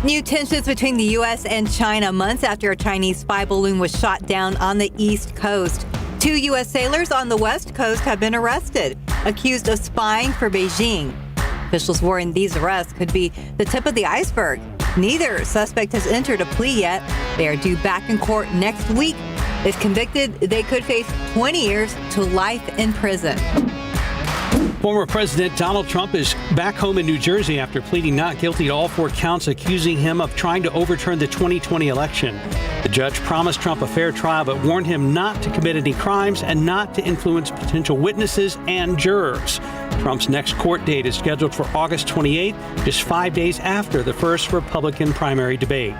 New tensions between the U.S. and China months after a Chinese spy balloon was shot down on the East Coast. 2 U.S. sailors on the West Coast have been arrested, accused of spying for Beijing. Officials warn these arrests could be the tip of the iceberg. Neither suspect has entered a plea yet. They are due back in court next week. If convicted, they could face 20 years to life in prison. Former President Donald Trump is back home in New Jersey after pleading not guilty to all 4 counts accusing him of trying to overturn the 2020 election. The judge promised Trump a fair trial but warned him not to commit any crimes and not to influence potential witnesses and jurors. Trump's next court date is scheduled for August 28th, just 5 days after the first Republican primary debate.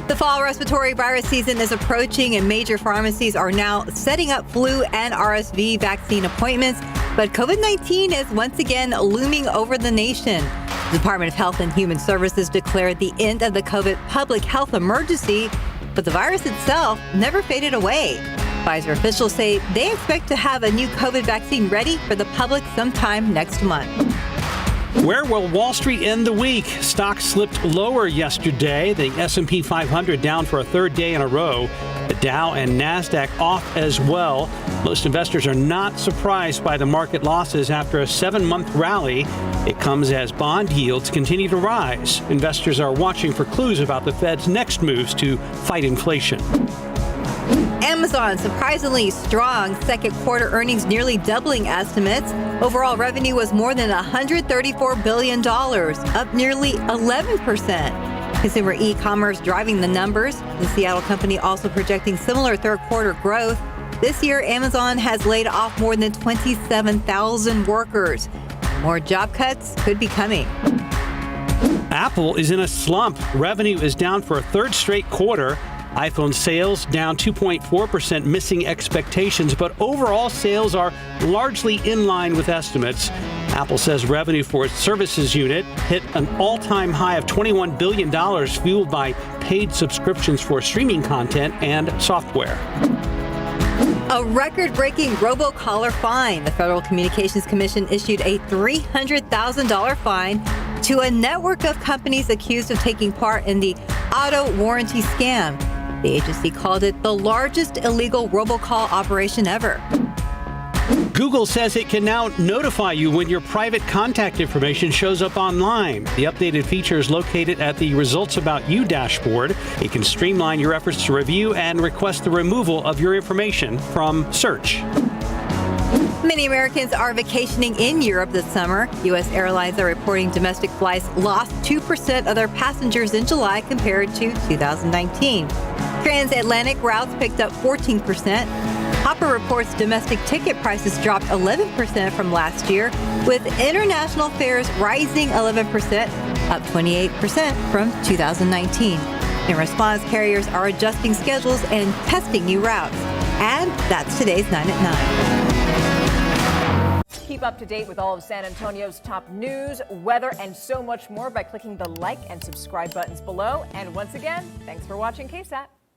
The fall respiratory virus season is approaching, and major pharmacies are now setting up flu and RSV vaccine appointments. But COVID-19 is once again looming over the nation. The Department of Health and Human Services declared the end of the COVID public health emergency, but the virus itself never faded away. Pfizer officials say they expect to have a new COVID vaccine ready for the public sometime next month. Where will Wall Street end the week? Stocks slipped lower yesterday. The S&P 500 down for a third day in a row. The Dow and Nasdaq off as well. Most investors are not surprised by the market losses after a 7-month rally. It comes as bond yields continue to rise. Investors are watching for clues about the Fed's next moves to fight inflation. Amazon surprisingly strong second quarter earnings, nearly doubling estimates. Overall revenue was more than $134 billion, up nearly 11%. Consumer e-commerce driving the numbers. The Seattle company also projecting similar third quarter growth. This year, Amazon has laid off more than 27,000 workers. More job cuts could be coming. Apple is in a slump. Revenue is down for a third straight quarter. iPhone sales down 2.4%, missing expectations, but overall sales are largely in line with estimates. Apple says revenue for its services unit hit an all-time high of $21 billion, fueled by paid subscriptions for streaming content and software. A record-breaking robocaller fine. The Federal Communications Commission issued a $300,000 fine to a network of companies accused of taking part in the auto warranty scam. The agency called it the largest illegal robocall operation ever. Google says it can now notify you when your private contact information shows up online. The updated feature is located at the Results About You dashboard. It can streamline your efforts to review and request the removal of your information from search. Many Americans are vacationing in Europe this summer. U.S. airlines are reporting domestic flights lost 2% of their passengers in July compared to 2019. Transatlantic routes picked up 14%. Hopper reports domestic ticket prices dropped 11% from last year, with international fares rising 11%, up 28% from 2019. In response, carriers are adjusting schedules and testing new routes. And that's today's 9 at 9. Keep up to date with all of San Antonio's top news, weather, and so much more by clicking the like and subscribe buttons below. And once again, thanks for watching KSAT.